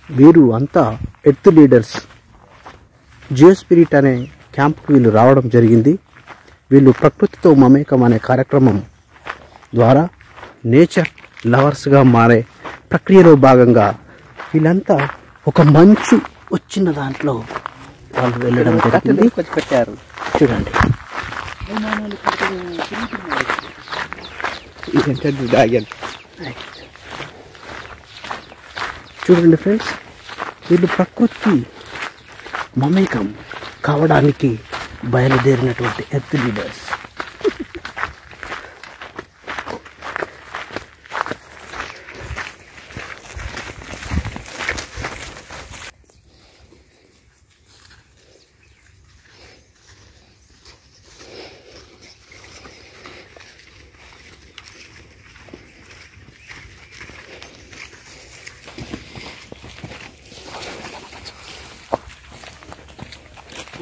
వీరు అంతా earth leaders. Jio spirit అనే క్యాంప్కి వీళ్ళు రావడం జరిగింది. వీళ్ళు ప్రకృతితో మమేకం అనే కార్యక్రమం ద్వారా నేచర్ లవర్స్గా మారే ప్రక్రియలో భాగంగా వీళ్ళంతా ఒక మంచు వచ్చిన దాంట్లో వాళ్ళు వెళ్ళడం జరిగింది. పెట్టారు చూడండి. చూడండి ఫ్రెండ్స్, వీళ్ళు ప్రకృతి మమేకం కావడానికి బయలుదేరినటువంటి ఎర్త్ లీడర్స్.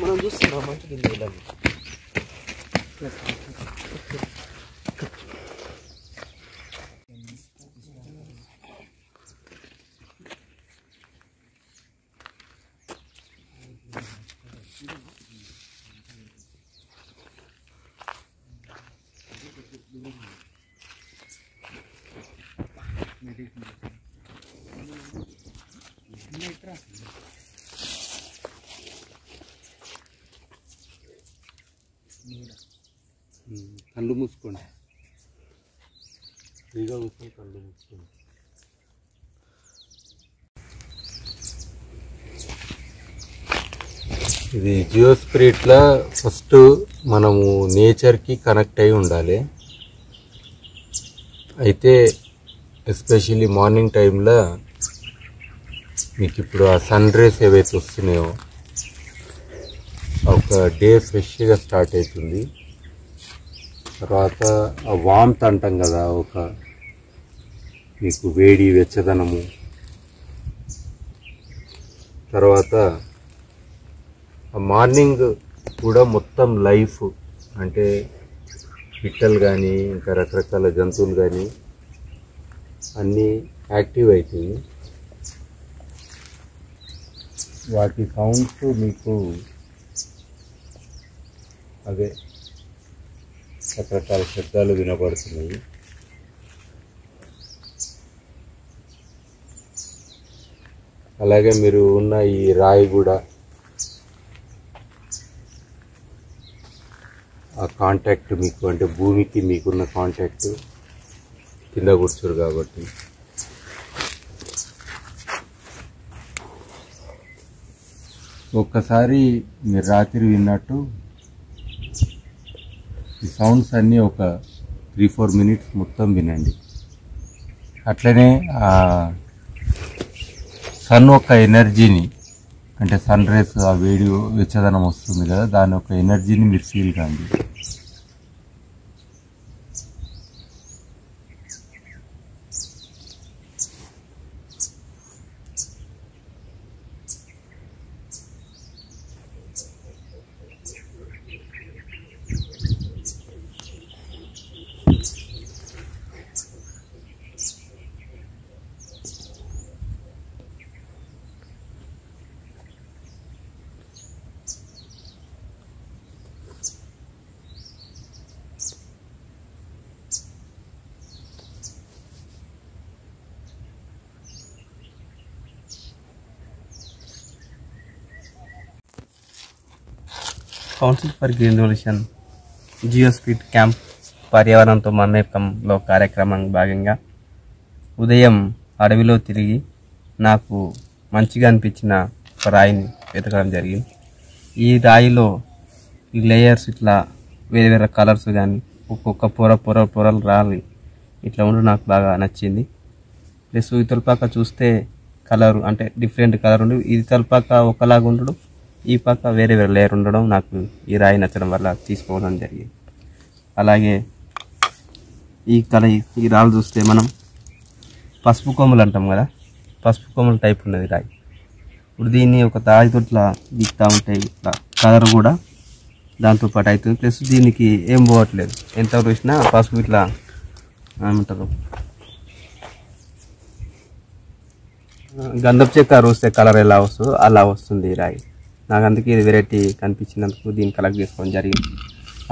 మనం చూస్తున్నాం మంచి దిల్లు. కళ్ళు మూసుకోండి, ఫ్రీగా కూర్చొని కళ్ళు మూసుకోండి. ఇది జియో స్పిరిట్లో ఫస్ట్ మనము నేచర్కి కనెక్ట్ అయి ఉండాలి. అయితే ఎస్పెషల్లీ మార్నింగ్ టైంలో మీకు ఇప్పుడు ఆ సన్ రేస్ ఏవైతే వస్తున్నాయో ఒక డే ఫ్రెష్గా స్టార్ట్ అవుతుంది. తర్వాత ఆ వామ్త్ అంటాం కదా, ఒక మీకు వేడి వెచ్చదనము. తర్వాత ఆ మార్నింగ్ కూడా మొత్తం లైఫ్ అంటే పిట్టలు కానీ ఇంకా రకరకాల జంతువులు కానీ అన్నీ యాక్టివ్ అవుతుంది. వాటి సౌండ్స్ మీకు అదే రకరకాల శబ్దాలు వినపడుతున్నాయి. అలాగే మీరు ఉన్న ఈ రాయి కూడా ఆ కాంటాక్ట్ మీకు అంటే భూమికి మీకున్న కాంటాక్ట్ కింద కూర్చోరు కాబట్టి ఒక్కసారి మీరు రాత్రి విన్నట్టు ఈ సౌండ్స్ అన్నీ ఒక 3-4 మినిట్స్ మొత్తం వినండి. అట్లనే సన్ యొక్క ఎనర్జీని అంటే సన్ రేస్ ఆ వేడి వెచ్చదనం వస్తుంది కదా, దాని యొక్క ఎనర్జీని మీరు ఫీల్ కాండి. Council for green revolution geo spirit camp పర్యావరణంతో మమేకంలో కార్యక్రమం భాగంగా ఉదయం అడవిలో తిరిగి నాకు మంచిగా అనిపించిన ఒక రాయిని వెతకడం జరిగింది. ఈ రాయిలో ఈ లేయర్స్ ఇట్లా వేరే వేరే కలర్స్ కానీ ఒక్కొక్క పొరలు రాలి ఇట్లా ఉండడం నాకు బాగా నచ్చింది. ప్లస్ ఈ తొలిపాక చూస్తే కలర్ అంటే డిఫరెంట్ కలర్ ఉండి ఇది తొలిపాక ఒకలాగా ఉండడం, ఈ పక్క వేరే వేరే లేయర్ ఉండడం నాకు ఈ రాయి నచ్చడం వల్ల తీసుకోవడం జరిగింది. అలాగే ఈ రాళ్ళు చూస్తే మనం పసుపు కొమ్ములు అంటాం కదా, పసుపు కొమ్ములు టైప్ ఉన్నది రాయి. ఇప్పుడు దీన్ని ఒక తాయితో ఇట్లా దిక్తా ఉంటాయి, ఇట్లా కలర్ కూడా దాంతోపాటు అవుతుంది. ప్లస్ దీనికి ఏం పోవట్లేదు, ఎంత చూసినా పసుపు ఇట్లా ఏమంటారు గంధపు చెక్క రోస్తే కలర్ ఎలా వస్తుందో అలా వస్తుంది ఈ రాయి. నాకు అందుకే ఇది వెరైటీ కనిపించినందుకు దీన్ని కలెక్ట్ చేసుకోవడం జరిగింది.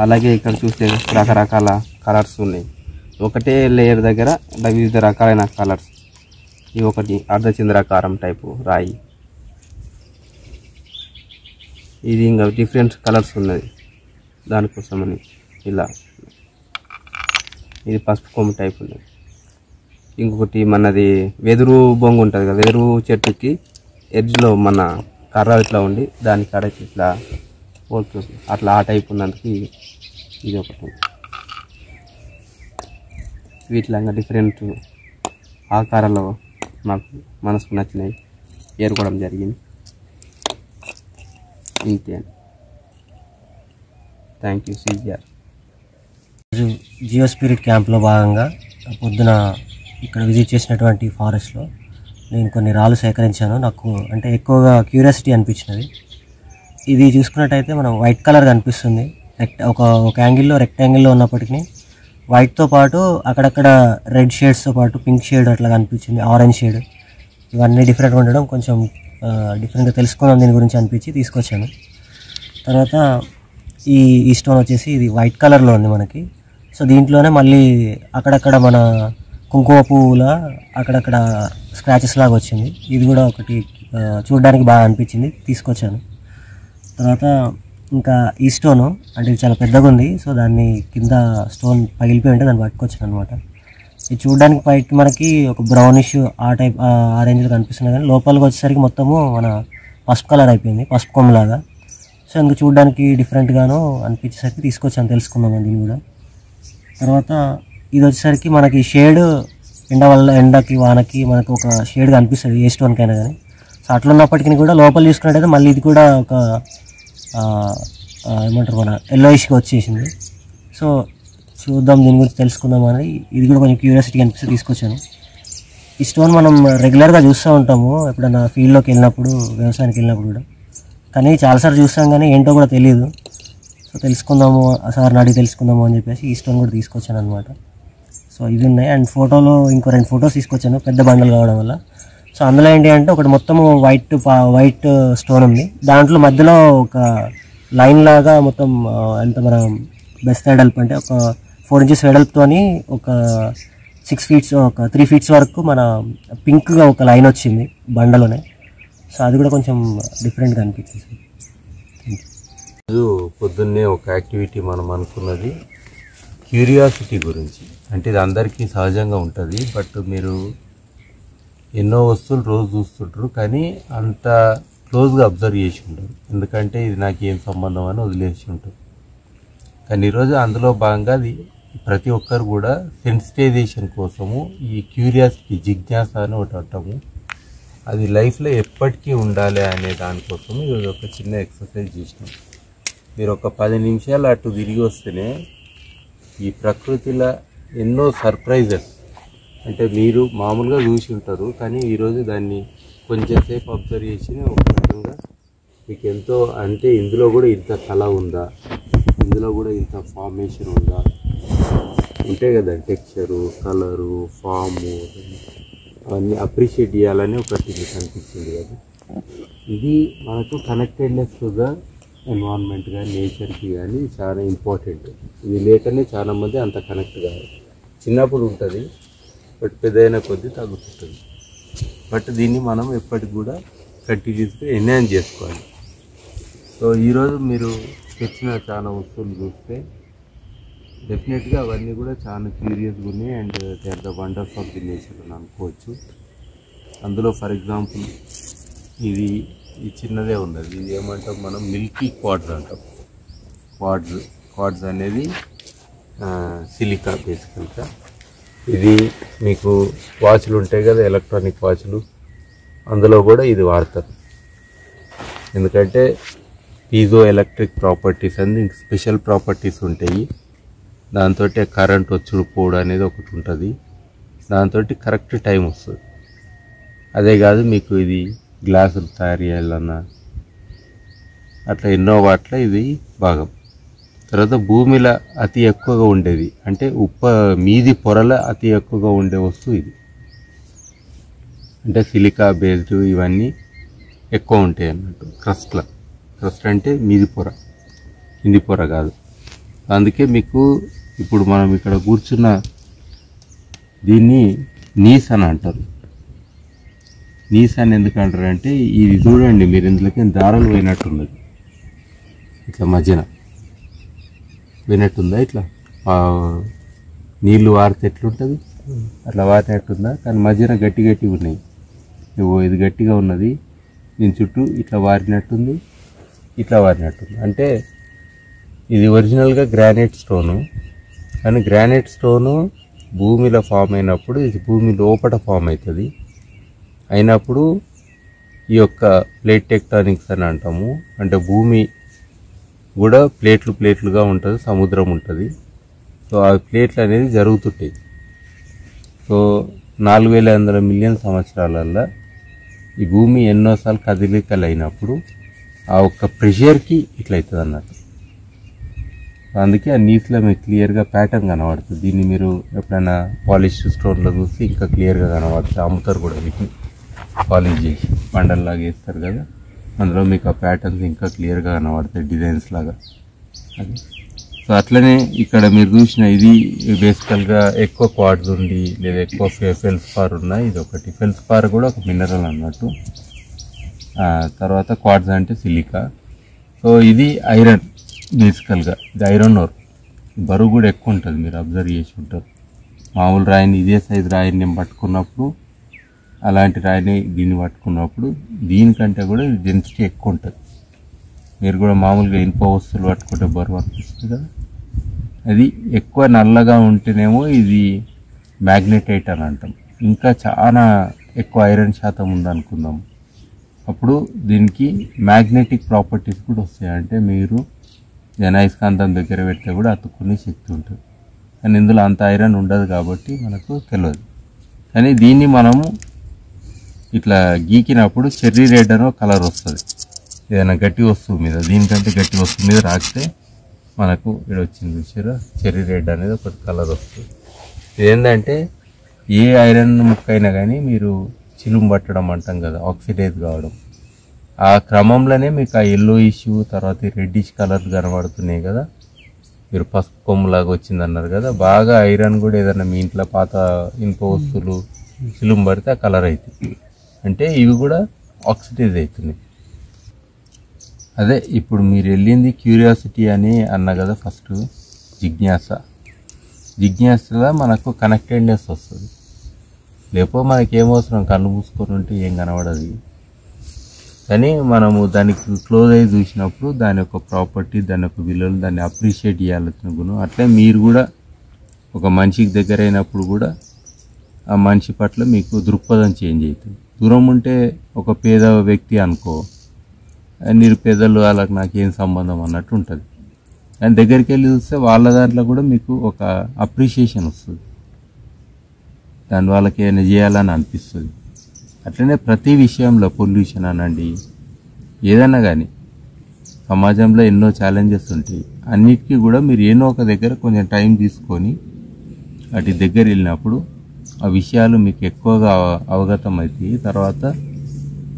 అలాగే ఇక్కడ చూస్తే రకరకాల కలర్స్ ఉన్నాయి. ఒకటే లేయర్ దగ్గర వివిధ రకాలైన కలర్స్. ఇది ఒకటి అర్ధచంద్రాకారం టైపు రాయి. ఇది ఇంకా డిఫరెంట్ కలర్స్ ఉన్నది దానికోసమని ఇలా. ఇది పసుపు కొమ్ము టైప్ ఉన్నది. ఇంకొకటి మనది వెదురు బొంగు ఉంటుంది కదా, వెదురు చెట్టుకి ఎడ్జ్లో మన కర్ర ఇట్లా ఉండి దాని కాడకి ఇట్లా పోతుంది, అట్లా ఆ టైప్ ఉన్నందుకు ఇది ఒకటి. వీటిలో ఇంకా డిఫరెంట్ ఆకారాల్లో మాకు మనసుకు నచ్చినవి ఏరుకోవడం జరిగింది. ఇంతే అండి. Thank you CGR. Geo spirit క్యాంప్లో భాగంగా పొద్దున ఇక్కడ విజిట్ చేసినటువంటి ఫారెస్ట్లో నేను కొన్ని రాళ్ళు సేకరించాను. నాకు అంటే ఎక్కువగా క్యూరియాసిటీ అనిపించినది. ఇది చూసుకున్నట్టయితే మనం వైట్ కలర్ కనిపిస్తుంది, ఒక యాంగిల్లో రెక్టాంగిల్లో ఉన్నప్పటికీ వైట్తో పాటు అక్కడక్కడ రెడ్ షేడ్స్తో పాటు పింక్ షేడ్ అట్లా కనిపించింది, ఆరెంజ్ షేడ్. ఇవన్నీ డిఫరెంట్గా ఉండడం కొంచెం డిఫరెంట్గా తెలుసుకుందాం దీని గురించి అనిపించి తీసుకొచ్చాను. తర్వాత ఈ స్టోన్ వచ్చేసి ఇది వైట్ కలర్లో ఉంది మనకి. సో దీంట్లోనే మళ్ళీ అక్కడక్కడ మన కుంకుమ పువ్వుల అక్కడక్కడ స్క్రాచెస్ లాగా వచ్చింది. ఇది కూడా ఒకటి చూడడానికి బాగా అనిపించింది, తీసుకొచ్చాను. తర్వాత ఇంకా ఈ స్టోను అంటే ఇది చాలా పెద్దగా ఉంది. సో దాన్ని కింద స్టోన్ పగిలిపోయి ఉంటే దాన్ని పట్టుకొచ్చాను అనమాట. ఇది చూడడానికి పైకి మనకి ఒక బ్రౌనిష్ ఆ టైప్ ఆరెంజ్లో కనిపిస్తుంది, కానీ లోపలికి వచ్చేసరికి మొత్తము మన పసుపు కలర్ అయిపోయింది, పసుపు కొమ్మలాగా. సో అందుకు చూడడానికి డిఫరెంట్గాను అనిపించేసరికి తీసుకొచ్చాను, తెలుసుకుందాం దీన్ని కూడా. తర్వాత ఇది వచ్చేసరికి మనకి షేడ్ ఎండకి వానకి మనకు ఒక షేడ్ కనిపిస్తుంది ఏ స్టోన్కైనా కానీ. సో అట్లా ఉన్నప్పటికీ కూడా లోపల చూసుకున్నట్టయితే మళ్ళీ ఇది కూడా ఒక ఏమంటారు మన ఎల్లోయిష్గా వచ్చేసింది. సో చూద్దాం దీని గురించి తెలుసుకుందాం అని ఇది కూడా కొంచెం క్యూరియాసిటీ అనిపిస్తే తీసుకొచ్చాను. ఈ స్టోన్ మనం రెగ్యులర్గా చూస్తూ ఉంటాము ఎప్పుడైనా ఫీల్డ్లోకి వెళ్ళినప్పుడు, వ్యవసాయానికి వెళ్ళినప్పుడు కూడా, కానీ చాలాసార్లు చూస్తాం కానీ ఏంటో కూడా తెలియదు. సో తెలుసుకుందాము, సార్ని అడిగి తెలుసుకుందాము అని చెప్పేసి ఈ స్టోన్ కూడా తీసుకొచ్చాను అనమాట. సో ఇవి ఉన్నాయి. అండ్ ఫోటోలో ఇంకో 2 ఫొటోస్ తీసుకొచ్చాను పెద్ద బండలు కావడం వల్ల. సో అందులో ఏంటి అంటే ఒకటి మొత్తము వైట్ స్టోన్ ఉంది, దాంట్లో మధ్యలో ఒక లైన్ లాగా మొత్తం ఎంత మన బెస్ట్ వెడల్పు అంటే ఒక 4 ఇంచెస్ వెడల్పుతోని ఒక 6 ఫీట్స్ ఒక 3 ఫీట్స్ వరకు మన పింక్గా ఒక లైన్ వచ్చింది బండలోనే. సో అది కూడా కొంచెం డిఫరెంట్గా అనిపించింది. పొద్దున్నే ఒక యాక్టివిటీ మనం అనుకున్నది క్యూరియాసిటీ గురించి. అంటే ఇది అందరికీ సహజంగా ఉంటుంది, బట్ మీరు ఎన్నో వస్తువులు రోజు చూస్తుంటారు కానీ అంత క్లోజ్గా అబ్జర్వ్ చేసి ఉంటారు, ఎందుకంటే ఇది నాకు ఏం సంబంధం అని వదిలేసి ఉంటారు. కానీ ఈరోజు అందులో భాగంగా అది ప్రతి ఒక్కరు కూడా సెన్సిటైజేషన్ కోసము ఈ క్యూరియాసిటీ జిజ్ఞాస అని ఒకటి అంటాము, అది లైఫ్లో ఎప్పటికీ ఉండాలి అనే దానికోసం ఈరోజు ఒక చిన్న ఎక్సర్సైజ్ చేసినాం. మీరు ఒక 10 నిమిషాలు అటు తిరిగి వస్తేనే ఈ ప్రకృతిలో ఎన్నో సర్ప్రైజెస్, అంటే మీరు మామూలుగా చూసి ఉంటారు కానీ ఈరోజు దాన్ని కొంచెంసేపు అబ్జర్వ్ చేసి ఒక రకంగా మీకు ఎంతో, అంటే ఇందులో కూడా ఇంత కళ ఉందా, ఇందులో కూడా ఇంత ఫార్మేషన్ ఉందా, ఉంటాయి కదా టెక్స్చరు, కలరు, ఫాము, అవన్నీ అప్రిషియేట్ చేయాలని ఒకటి మీకు అనిపించింది కదా. ఇది మనకు కనెక్టెడ్నెస్గా ఎన్విరాన్మెంట్ కానీ నేచర్కి కానీ చాలా ఇంపార్టెంట్. ఇది లేకనే చాలామంది అంత కనెక్ట్ కాదు. చిన్నప్పుడు ఉంటుంది బట్ పెద్దయిన కొద్దీ తగ్గుతుంటుంది. బట్ దీన్ని మనం ఎప్పటికి కూడా కంటిన్యూస్గా ఎన్హాన్స్ చేసుకోవాలి. సో ఈరోజు మీరు తెచ్చిన చాలా వస్తువులు చూస్తే డెఫినెట్గా అవన్నీ కూడా చాలా క్యూరియస్గా ఉన్నాయి and they are the wonders of the nature అని అనుకోవచ్చు. అందులో ఫర్ ఎగ్జాంపుల్ ఇది చిన్నదే ఉన్నది, ఇది ఏమంటాం మనం మిల్కీ క్వార్ట్జ్ అంటాం. క్వార్ట్జ్ అనేది సిలికా బేసికల్గా. ఇది మీకు వాచ్లు ఉంటాయి కదా, ఎలక్ట్రానిక్ వాచ్లు, అందులో కూడా ఇది వాడతారు. ఎందుకంటే పీజో ఎలక్ట్రిక్ ప్రాపర్టీస్ అని దీనికి స్పెషల్ ప్రాపర్టీస్ ఉంటాయి. దాంతో కరెంట్ వచ్చుడు పోవడం అనేది ఒకటి ఉంటుంది, దాంతో కరెక్ట్ టైం వస్తుంది. అదే కాదు మీకు ఇది గ్లాసులు తయారు చేయాలన్నా అట్లా ఎన్నో వాటిలో ఇది భాగం. తర్వాత భూమిలో అతి ఎక్కువగా ఉండేది అంటే మీది పొరల అతి ఎక్కువగా ఉండే వస్తువు ఇది. అంటే సిలికా బేస్డ్ ఇవన్నీ ఎక్కువ ఉంటాయి అన్నట్టు క్రస్ట్ అంటే మీది పొర, కింది పొర కాదు. అందుకే మీకు ఇప్పుడు మనం ఇక్కడ కూర్చున్న దీన్ని నీస్ అని అంటారు. నీస్ అని ఎందుకు అంటారు అంటే ఇది చూడండి, మీరు ఇందులోకి దారాలు పోయినట్టున్నది, ఇట్లా మధ్యన పోయినట్టుందా, ఇట్లా నీళ్లు వారితే ఎట్లుంటుంది అట్లా వారినట్టుందా, కానీ మధ్యన గట్టిగా ఉన్నాయి. ఇది గట్టిగా ఉన్నది, దీని చుట్టూ ఇట్లా వారినట్టుంది, ఇట్లా వారినట్టుంది. అంటే ఇది ఒరిజినల్గా గ్రానైట్ స్టోను, కానీ గ్రానైట్ స్టోను భూమిలో ఫామ్ అయినప్పుడు ఇది భూమి లోపల ఫామ్ అవుతుంది. అయినప్పుడు ఈ యొక్క ప్లేట్ టెక్టానిక్స్ అని అంటాము. అంటే భూమి కూడా ప్లేట్లుగా ఉంటుంది, సముద్రం ఉంటుంది. సో ఆ ప్లేట్లు అనేది జరుగుతుంటాయి. సో 4,500 మిలియన్ సంవత్సరాలల్లో ఈ భూమి ఎన్నోసార్లు కదలికలు అయినప్పుడు ఆ ఒక్క ప్రెషర్కి ఇట్లా అవుతుంది అన్నట్టు. అందుకే ఆ నీటిలో మీకు క్లియర్గా ప్యాటర్న్ కనబడుతుంది. దీన్ని మీరు ఎప్పుడైనా పాలిష్ స్టోన్లో చూస్తే ఇంకా క్లియర్గా కనబడుతుంది. అమ్ముతారు కూడా వీటిని పాలిష్ చేసి బండల్లాగా వేస్తారు కదా, అందులో మీకు ఆ ప్యాటర్న్స్ ఇంకా క్లియర్గా కనబడతాయి, డిజైన్స్ లాగా. అది సో అట్లనే ఇక్కడ మీరు చూసిన ఇది బేసికల్గా ఎక్కువ క్వార్ట్జ్ ఉండి లేదా ఎక్కువ ఫెల్స్పార్ ఉన్నాయి. ఇది ఒకటి ఫెల్స్పార్ కూడా ఒక మినరల్ అన్నట్టు. తర్వాత క్వార్ట్జ్ అంటే సిలికా. సో ఇది ఐరన్, బేసికల్గా ఇది ఐరన్ ఓర్. బరువు కూడా ఎక్కువ ఉంటుంది, మీరు అబ్జర్వ్ చేసి ఉంటారు. మామూలు రాయిని ఇదే సైజు రాయిని నేను పట్టుకున్నప్పుడు, అలాంటి రాయిని దీన్ని పట్టుకున్నప్పుడు దీనికంటే కూడా ఇది డెన్సిటీ ఎక్కువ ఉంటుంది. మీరు కూడా మామూలుగా ఇనుప వస్తువులు పట్టుకుంటే బరువు అనిపిస్తుంది కదా, అది ఎక్కువ నల్లగా ఉంటేనేమో ఇది మ్యాగ్నెటైట్ అని అంటాం. ఇంకా చాలా ఎక్కువ ఐరన్ శాతం ఉందనుకుందాం, అప్పుడు దీనికి మ్యాగ్నెటిక్ ప్రాపర్టీస్ కూడా వస్తాయి. అంటే మీరు జనాయస్కాంతం దగ్గర పెడితే కూడా అతుక్కునే శక్తి ఉంటుంది. కానీ ఇందులో అంత ఐరన్ ఉండదు కాబట్టి మనకు తెలియదు. కానీ దీన్ని మనము ఇట్లా గీకినప్పుడు చెర్రీ రెడ్ అనో కలర్ వస్తుంది. ఏదైనా గట్టి వస్తువు మీద, దీనికంటే గట్టి వస్తువు మీద రాస్తే మనకు ఇక్కడ వచ్చింది చూసారా, చెర్రీ రెడ్ అనేది ఒకటి కలర్ వస్తుంది. ఇదేంటంటే ఏ ఐరన్ ముక్క అయినా కానీ మీరు చిలుము పట్టడం అంటాం కదా, ఆక్సిడైజ్ కావడం, ఆ క్రమంలోనే మీకు ఆ ఎల్లో ఇష్యూ తర్వాత రెడ్డిష్ కలర్ కనబడుతున్నాయి కదా. మీరు పసుపు కొమ్ములాగా వచ్చిందన్నారు కదా, బాగా ఐరన్ కూడా ఏదైనా మీ ఇంట్లో పాత ఇనుప వస్తువులు చిలుము పడితే ఆ కలర్ అవుతుంది. అంటే ఇవి కూడా ఆక్సిడైజ్ అవుతున్నాయి. అదే ఇప్పుడు మీరు వెళ్ళింది క్యూరియాసిటీ అని అన్నా కదా, ఫస్ట్ జిజ్ఞాసలో మనకు కనెక్టెడ్నెస్ వస్తుంది. లేకపోతే మనకేమవసరం, కళ్ళు మూసుకొని ఉంటే ఏం కనబడదు. కానీ మనము దానికి క్లోజ్ అయ్యి చూసినప్పుడు దాని యొక్క ప్రాపర్టీ, దాని యొక్క విలువలు, దాన్ని అప్రిషియేట్ చేయాల్సిన గుణం. అట్లే మీరు కూడా ఒక మనిషికి దగ్గర అయినప్పుడు కూడా ఆ మనిషి పట్ల మీకు దృక్పథం చేంజ్ అవుతుంది. దూరం ఉంటే ఒక పేద వ్యక్తి అనుకో, నిరుపేదలు వాళ్ళకి నాకేం సంబంధం అన్నట్టు ఉంటుంది. అండ్ దగ్గరికి వెళ్ళి చూస్తే వాళ్ళ దాంట్లో కూడా మీకు ఒక అప్రిషియేషన్ వస్తుంది, దాని వాళ్ళకి ఏమైనా చేయాలని అనిపిస్తుంది. అట్లనే ప్రతి విషయంలో పొల్యూషన్ అనండి, ఏదన్నా కానీ సమాజంలో ఎన్నో ఛాలెంజెస్ ఉంటాయి. అన్నిటికీ కూడా మీరు ఏదో ఒక దగ్గర కొంచెం టైం తీసుకొని వాటి దగ్గర వెళ్ళినప్పుడు ఆ విషయాలు మీకు ఎక్కువగా అవగతం అవుతాయి. తర్వాత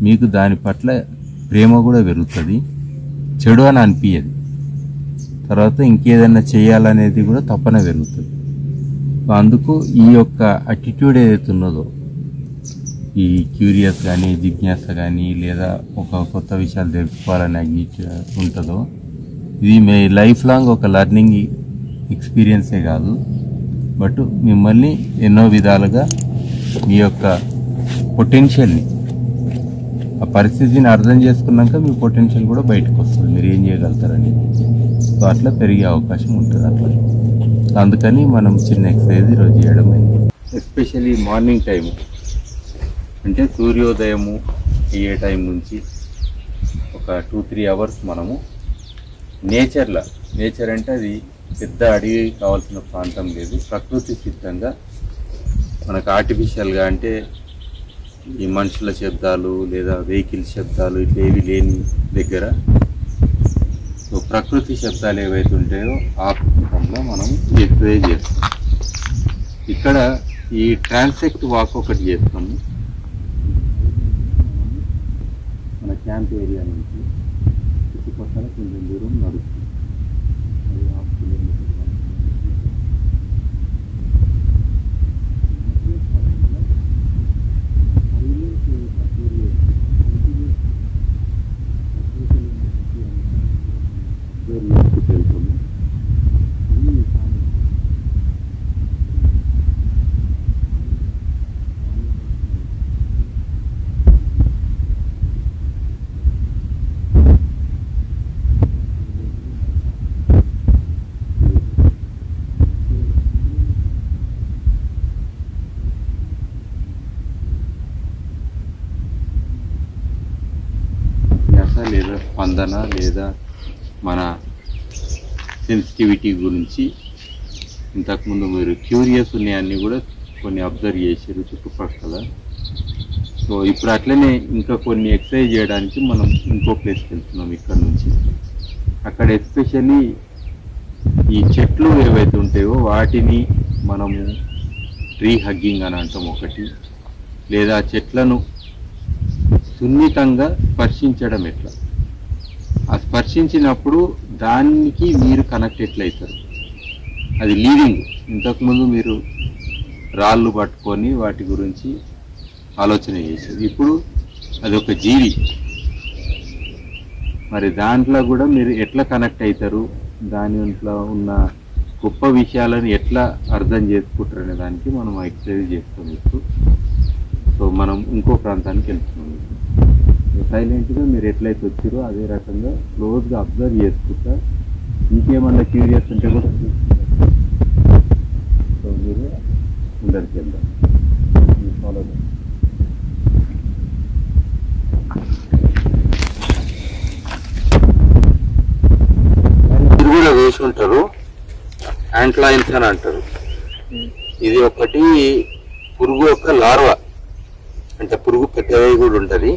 మీకు దాని పట్ల ప్రేమ కూడా పెరుగుతుంది, చెడు అని అనిపించదు. తర్వాత ఇంకేదైనా చేయాలనేది కూడా తప్పన పెరుగుతుంది. అందుకు ఈ యొక్క అటిట్యూడ్ ఏదైతే ఉన్నదో, ఈ క్యూరియస్ కానీ జిజ్ఞాస కానీ లేదా ఒక కొత్త విషయాలు తెలుసుకోవాలని ఉంటుందో, ఇది మీ లైఫ్ లాంగ్ ఒక లర్నింగ్ ఎక్స్పీరియన్సే కాదు, బట్ మిమ్మల్ని ఎన్నో విధాలుగా మీ యొక్క పొటెన్షియల్ని, ఆ పరిస్థితిని అర్థం చేసుకున్నాక మీ పొటెన్షియల్ కూడా బయటకు వస్తుంది, మీరు ఏం చేయగలుగుతారని. సో అట్లా పెరిగే అవకాశం ఉంటుంది అట్లా. అందుకని మనం చిన్న ఎక్సర్సైజ్ ఈరోజు చేయడం అయింది. ఎస్పెషల్లీ మార్నింగ్ టైము, అంటే సూర్యోదయము అయ్యే టైం నుంచి ఒక 2-3 అవర్స్ మనము నేచర్ అంటే అది పెద్ద అడవి కావాల్సిన ప్రాంతం లేదు, ప్రకృతి సిద్ధంగా మనకు ఆర్టిఫిషియల్గా అంటే ఈ మనుషుల శబ్దాలు లేదా వెహికల్ శబ్దాలు ఇట్లా ఏవి లేని దగ్గర సో ప్రకృతి శబ్దాలు ఏవైతే ఉంటాయో ఆ రూపంలో మనం ఎక్సర్సైజ్ చేస్తాం. ఇక్కడ ఈ ట్రాన్సెక్ట్ వాక్ ఒకటి చేస్తాము. మన క్యాంప్ ఏరియా నుంచి చుట్టుపక్కల కొంచెం దూరం నడుస్తుంది. అది 1/2 కిలోమీటర్ వెళ్తాము. లేదా స్పందన లేదా మన సెన్సిటివిటీ గురించి ఇంతకుముందు మీరు క్యూరియస్ ఉన్నాయన్నీ కూడా కొన్ని అబ్జర్వ్ చేసారు చుట్టుపక్కల. సో ఇప్పుడు అట్లనే ఇంకా కొన్ని ఎక్సర్సైజ్ చేయడానికి మనం ఇంకో ప్లేస్కి వెళ్తున్నాం ఇక్కడ నుంచి. అక్కడ ఎస్పెషల్లీ ఈ చెట్లు ఏవైతే ఉంటాయో వాటిని మనము ట్రీ హగ్గింగ్ అని అంటాం ఒకటి, లేదా చెట్లను సున్నితంగా స్పర్శించడం ఎట్లా, ఆ స్పర్శించినప్పుడు దానికి మీరు కనెక్ట్ ఎట్లయితారు, అది లీవింగ్. ఇంతకుముందు మీరు రాళ్ళు పట్టుకొని వాటి గురించి ఆలోచన చేసేది, ఇప్పుడు అది ఒక జీవి. మరి దాంట్లో కూడా మీరు ఎట్లా కనెక్ట్ అవుతారు, దానిలో ఉన్న గొప్ప విషయాలను ఎట్లా అర్థం చేసుకుంటారు అనే దానికి మనం ఎక్సర్సైజ్ చేస్తాం ఇప్పుడు. సో మనం ఇంకో ప్రాంతానికి వెళ్తున్నాం. సైలెంట్గా మీరు ఎట్లయితే వచ్చారో అదే రకంగా క్లోజ్గా అబ్జర్వ్ చేసుకుంటా, ఇంకేమన్నా క్యూరియస్ ఉంటే కూడా చూసుకుంటారు. సో మీరు ముందరికి వెళ్దాం. ఫాలో మీరు కూడా వేసి ఉంటారు, యాంట్లైన్స్ అని అంటారు. ఇది ఒకటి పురుగు యొక్క లార్వా, అంటే పురుగు పెట్టేవి కూడా ఉంటుంది,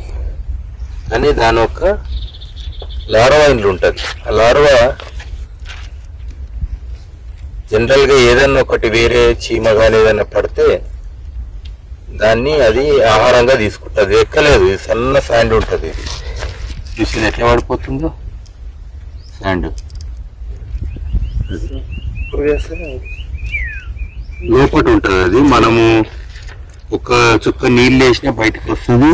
కానీ దాని యొక్క లార్వా ఇండ్లు ఉంటుంది. ఆ లార్వా జనరల్గా ఏదన్నా ఒకటి వేరే చీమ కానీ ఏదైనా పడితే దాన్ని అది ఆహారంగా తీసుకుంటుంది. ఎక్కలేదు, ఇది సన్న శాండ్ ఉంటుంది. ఇది చూసి ఎట్లా పడిపోతుందో శాండ్ లోపల ఉంటుంది. అది మనము ఒక చుక్క నీళ్ళు వేసినా బయటకు వస్తుంది,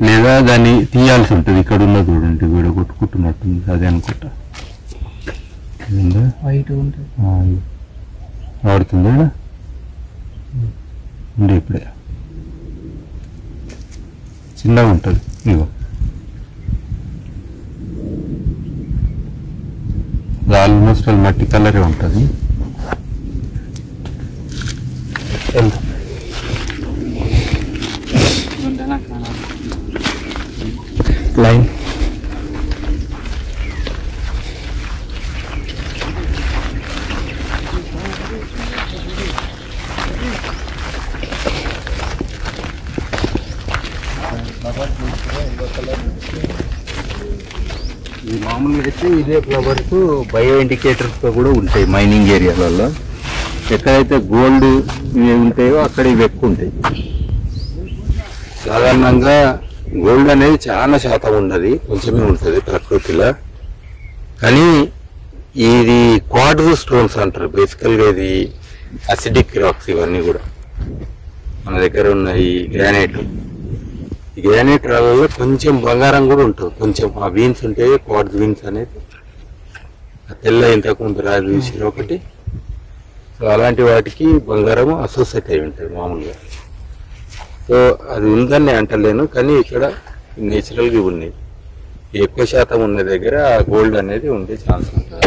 లేదా దాన్ని తీయాల్సి ఉంటుంది. ఇక్కడ ఉన్న చూడండి, వీడ కొట్టుకుంటున్నట్టుంది, అదే అనుకుంటా. వైట్ ఉంటుంది, ఆడుతుందా ఉండే, ఇప్పుడే చిన్నగా ఉంటుంది. ఇగో ఆల్మోస్ట్ మట్టి కలరే ఉంటుంది. లైన్ ఇది మామూలుగా అయితే ఇదే ఫ్లవర్స్ బయో ఇండికేటర్స్తో కూడా ఉంటాయి మైనింగ్ ఏరియాలలో. ఎక్కడైతే గోల్డ్ ఇవి ఉంటాయో అక్కడ ఇవి ఎక్కువ ఉంటాయి. సాధారణంగా గోల్డ్ అనేది చాలా శాతం ఉన్నది, కొంచెమే ఉంటుంది ప్రకృతిలో. కానీ ఇది క్వార్ట్జ్ స్టోన్స్ అంటారు బేసికల్గా. ఇది అసిడిక్ రాక్స్ ఇవన్నీ కూడా. మన దగ్గర ఉన్న ఈ గ్రానైట్, ఈ గ్రానైట్ రాళ్ళలో కొంచెం బంగారం కూడా ఉంటుంది. కొంచెం ఆ వీన్స్ ఉంటాయి, క్వార్ట్జ్ వీన్స్ అనేది. ఆ తెల్ల ఇంతకుముందు రాజు చూసిన ఒకటి. సో అలాంటి వాటికి బంగారం అసోసియేట్ అయి ఉంటుంది మామూలుగా. సో అది ఉందని అంటలేను, కానీ ఇక్కడ నేచురల్గా ఉన్నాయి. ఎక్కువ శాతం ఉన్న దగ్గర ఆ గోల్డ్ అనేది ఉండే ఛాన్స్ ఉంటుంది.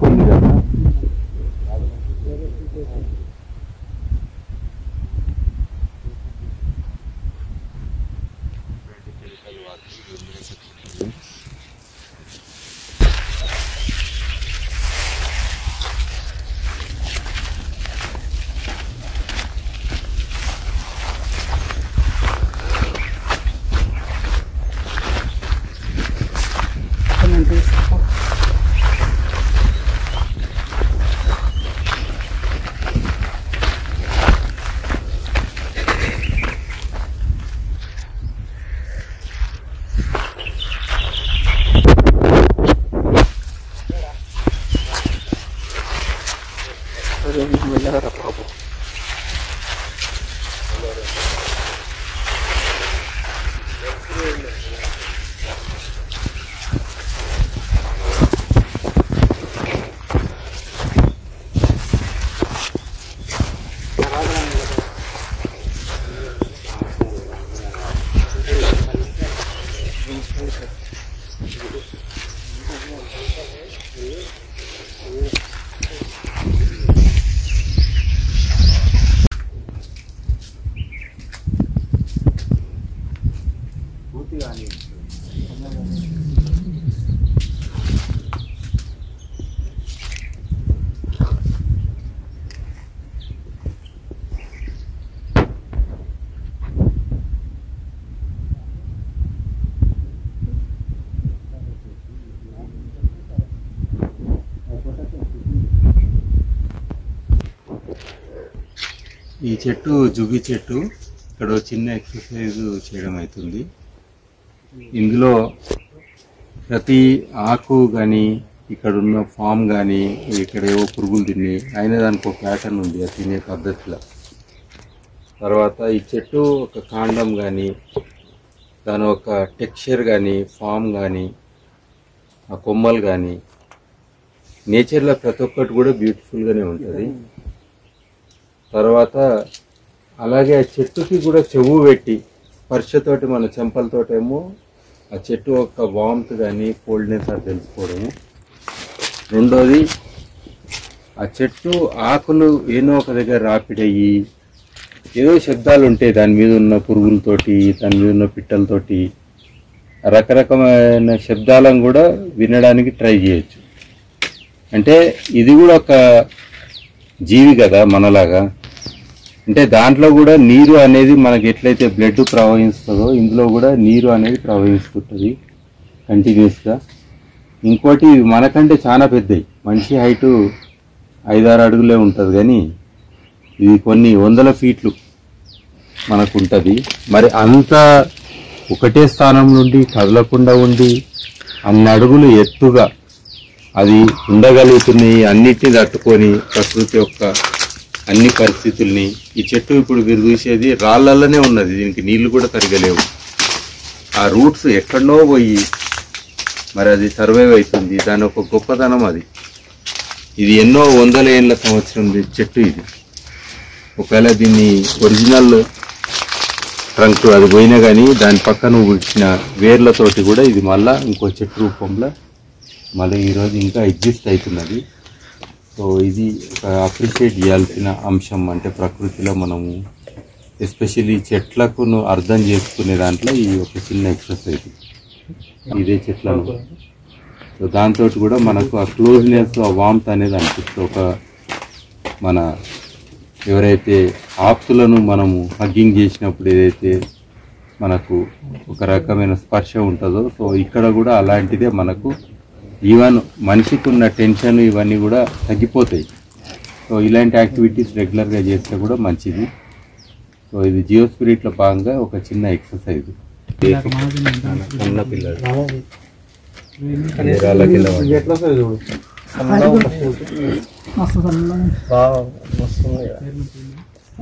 ఉంది కదా, ఈ చెట్టు జుగి చెట్టు. ఇక్కడ చిన్న ఎక్సర్సైజ్ చేయడం అవుతుంది. ఇందులో ప్రతి ఆకు కానీ ఇక్కడ ఉన్న ఫామ్ కానీ ఇక్కడ ఏవో పురుగులు తిని అయినా దానికి ఒక ప్యాటర్న్ ఉంది అది తినే పద్ధతిలో. తర్వాత ఈ చెట్టు ఒక కాండం కానీ దాని ఒక టెక్స్చర్ కానీ ఫామ్ కానీ ఆ కొమ్మలు కానీ నేచర్లో ప్రతి ఒక్కటి కూడా బ్యూటిఫుల్గానే ఉంటుంది. తర్వాత అలాగే ఆ చెట్టుకి కూడా చెవు పెట్టి స్పర్శతోటి మన చెంపలతోటేమో ఆ చెట్టు యొక్క వామ్త్ కానీ కోల్డ్నెస్ అది తెలుసుకోవడము. రెండోది ఆ చెట్టు ఆకులు ఏదో ఒక దగ్గర రాపిడయ్యి ఏదో శబ్దాలు ఉంటాయి దాని మీద ఉన్న పురుగులతోటి దాని మీద ఉన్న పిట్టలతోటి రకరకమైన శబ్దాలను కూడా వినడానికి ట్రై చేయొచ్చు. అంటే ఇది కూడా ఒక జీవి కదా మనలాగా. అంటే దాంట్లో కూడా నీరు అనేది మనకి ఎట్లయితే బ్లడ్ ప్రవహిస్తుందో ఇందులో కూడా నీరు అనేది ప్రవహిస్తుంటుంది కంటిన్యూస్గా. ఇంకోటి మనకంటే చాలా పెద్దవి, మనిషి హైటు 5-6 అడుగులే ఉంటుంది కానీ ఇది కొన్ని 100 ఫీట్లు మనకు ఉంటుంది. మరి అంత ఒకటే స్థానం నుండి కదలకుండా ఉండి అన్ని అడుగులు ఎత్తుగా అది ఉండగలుగుతున్నాయి. అన్నిటిని తట్టుకొని ప్రకృతి యొక్క అన్ని పరిస్థితుల్ని. ఈ చెట్టు ఇప్పుడు మీరు చూసేది రాళ్ళల్లోనే ఉన్నది, దీనికి నీళ్లు కూడా తరగలేవు. ఆ రూట్స్ ఎక్కడో పోయి మరి అది సర్వైవ్ అవుతుంది. దాని ఒక గొప్పతనం అది. ఇది ఎన్నో 100 ఏళ్ళ సంవత్సరం చెట్టు ఇది. ఒకవేళ దీన్ని ఒరిజినల్ ట్రంక్ అది పోయినా కానీ దాని పక్కన వచ్చిన వేర్లతోటి కూడా ఇది మళ్ళీ ఇంకో చెట్టు రూపంలో మళ్ళీ ఈరోజు ఇంకా ఎగ్జిస్ట్ అవుతున్నది. సో ఇది ఒక అప్రిషియేట్ చేయాల్సిన అంశం. అంటే ప్రకృతిలో మనము ఎస్పెషల్లీ చెట్లకు అర్థం చేసుకునే దాంట్లో ఈ ఒక చిన్న ఎక్సర్సైజ్ ఇదే చెట్లను. సో దాంతో కూడా మనకు ఆ క్లోజ్నెస్ ఆ వామ్త్ అనేది అనిపిస్తుంది. ఒక మన ఎవరైతే ఆప్తులను మనము హగ్గింగ్ చేసినప్పుడు ఏదైతే మనకు ఒక రకమైన స్పర్శ ఉంటుందో సో ఇక్కడ కూడా అలాంటిదే మనకు ఈవెన్ మనిషికి ఉన్న టెన్షన్ ఇవన్నీ కూడా తగ్గిపోతాయి. సో ఇలాంటి యాక్టివిటీస్ రెగ్యులర్గా చేస్తే కూడా మంచిది. సో ఇది జియో స్పిరిట్లో భాగంగా ఒక చిన్న ఎక్సర్సైజ్. ఉన్న పిల్లలు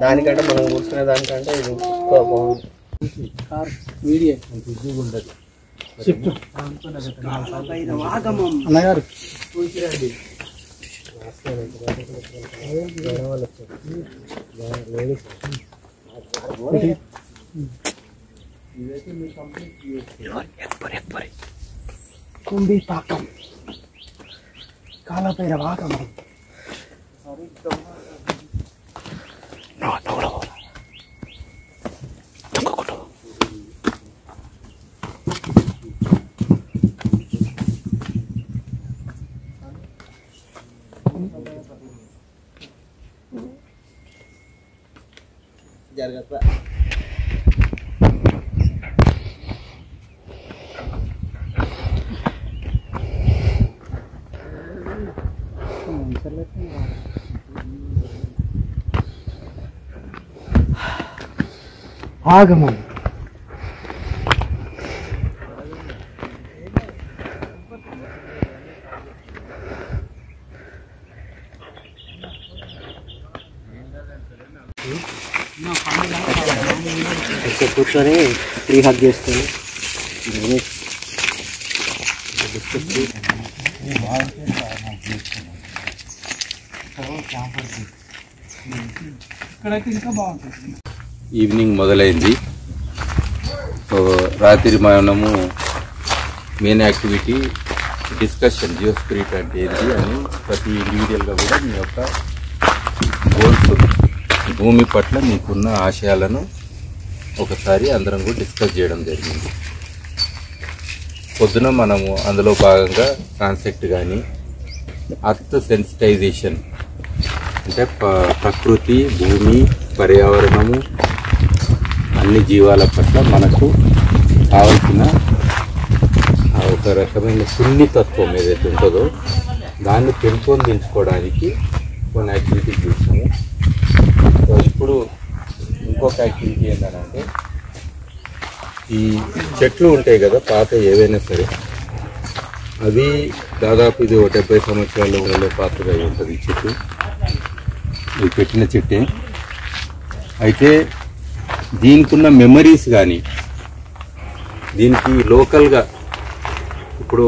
దానికంటే మనం కూర్చునే దానికంటే ఇది ఎక్కువ బాగుంది. అన్నగారు కుంభీ పాకం కాలపైన వాగమం జరగదు. ఆగమం కూర్చొని ఫ్రీ హగ్ చేసుకొని ఈవినింగ్ మొదలైంది. సో రాత్రి మనము మెయిన్ యాక్టివిటీ డిస్కషన్ జియో స్పిరిట్ అంటే ఏంటి అని ప్రతి ఇండివిజువల్గా కూడా మీ యొక్క గోల్స్ భూమి పట్ల మీకున్న ఆశయాలను ఒకసారి అందరం కూడా డిస్కస్ చేయడం జరిగింది. పొద్దున మనము అందులో భాగంగా కాన్సెప్ట్ కానీ అర్త్ సెన్సిటైజేషన్ అంటే ప్రకృతి భూమి పర్యావరణము అన్ని జీవాల పట్ల మనకు కావలసిన ఒక రకమైన సున్నితత్వం ఏదైతే ఉంటుందో దాన్ని పెంపొందించుకోవడానికి కొన్ని యాక్టివిటీస్ చూసాము. సో ఇప్పుడు ఇంకొక యాక్టివిటీ ఏంటంటే ఈ చెట్లు ఉంటాయి కదా పాత ఏవైనా సరే అవి దాదాపు ఇది 70 సంవత్సరాల పాతగా ఉంటుంది ఈ చెట్టు. ఇది పెట్టిన చెట్టే. అయితే దీనికి ఉన్న మెమరీస్ కానీ దీనికి లోకల్గా ఇప్పుడు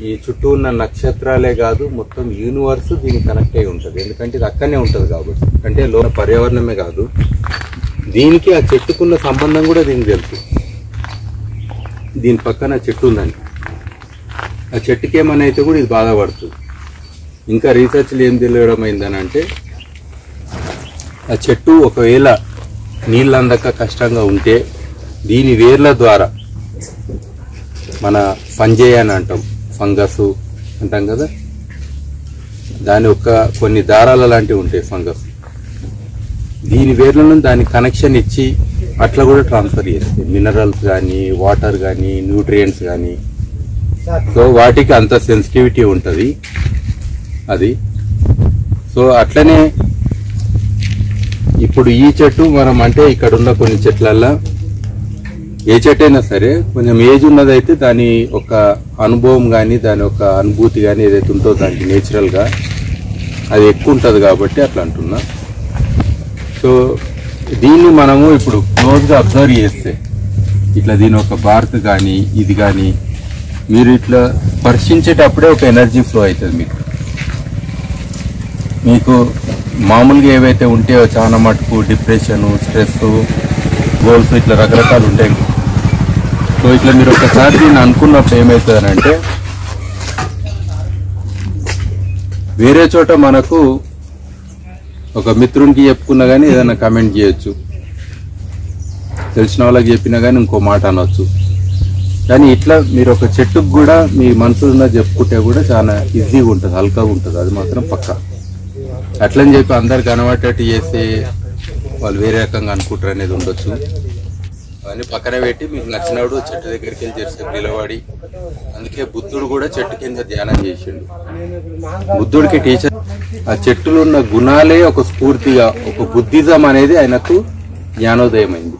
ఈ చుట్టూ ఉన్న నక్షత్రాలే కాదు మొత్తం యూనివర్స్ దీనికి కనెక్ట్ అయి ఉంటుంది. ఎందుకంటే ఇది అక్కడనే ఉంటుంది కాబట్టి. అంటే పర్యావరణమే కాదు దీనికి ఆ చెట్టుకున్న సంబంధం కూడా దీనికి తెలుసు. దీని పక్కన చెట్టు ఉందని ఆ చెట్టుకి ఏమని అయితే కూడా ఇది బాధపడుతుంది. ఇంకా రీసెర్చ్లు ఏం తెలియడం అయిందని అంటే ఆ చెట్టు ఒకవేళ నీళ్ళు అందక కష్టంగా ఉంటే దీని వేర్ల ద్వారా మన ఫంజే అని అంటాం, ఫంగస్ అంటాం కదా, దాని యొక్క కొన్ని దారాల లాంటివి ఉంటాయి ఫంగస్. దీని వేర్లను దానికి కనెక్షన్ ఇచ్చి అట్లా కూడా ట్రాన్స్ఫర్ చేస్తాయి మినరల్స్ కానీ వాటర్ కానీ న్యూట్రియంట్స్ కానీ. సో వాటికి అంత సెన్సిటివిటీ ఉంటుంది అది. సో అట్లనే ఇప్పుడు ఈ చెట్టు మనం అంటే ఇక్కడ ఉన్న కొన్ని చెట్లల్లో ఏ చెట్టు అయినా సరే కొంచెం ఏజ్ ఉన్నదైతే దాని ఒక అనుభవం కానీ దాని ఒక అనుభూతి కానీ ఏదైతే ఉంటుందో దానికి నేచురల్గా అది ఎక్కువ ఉంటుంది కాబట్టి అట్లా అంటున్నా. సో దీన్ని మనము ఇప్పుడు క్లోజ్గా అబ్జర్వ్ చేస్తే ఇట్లా దీని ఒక బార్క్ కానీ ఇది కానీ మీరు ఇట్లా స్పర్శించేటప్పుడే ఒక ఎనర్జీ ఫ్లో అవుతుంది మీకు మామూలుగా ఏవైతే ఉంటాయో చాలా మటుకు డిప్రెషన్, స్ట్రెస్, గోల్స్ ఇట్లా రకరకాలు ఉంటాయి. సో ఇట్లా మీరు ఒకసారి దీన్ని అనుకున్నప్పుడు ఏమవుతుందనంటే వేరే చోట మనకు ఒక మిత్రునికి చెప్పుకున్నా కానీ ఏదైనా కమెంట్ చేయొచ్చు, తెలిసిన వాళ్ళకి చెప్పినా కానీ ఇంకో మాట అనొచ్చు. కానీ ఇట్లా మీరు ఒక చెట్టుకు కూడా మీ మనసులో చెప్పుకుంటే కూడా చాలా ఈజీగా ఉంటుంది, హల్కాగా ఉంటుంది. అది మాత్రం పక్కా. అట్లని చెప్పి అందరికి అనబట్టేట్టు చేసి వాళ్ళు వేరే రకంగా అనుకుంటారు అనేది ఉండొచ్చు. అవన్నీ పక్కన పెట్టి మీకు నచ్చినప్పుడు చెట్టు దగ్గరికి వెళ్ళి చేసేపు నిలబడి. అందుకే బుద్ధుడు కూడా చెట్టు కింద ధ్యానం చేసిండు. బుద్ధుడికి టీచర్ ఆ చెట్టులో ఉన్న గుణాలే ఒక స్ఫూర్తిగా ఒక బుద్ధిజం అనేది ఆయనకు జ్ఞానోదయం అయింది.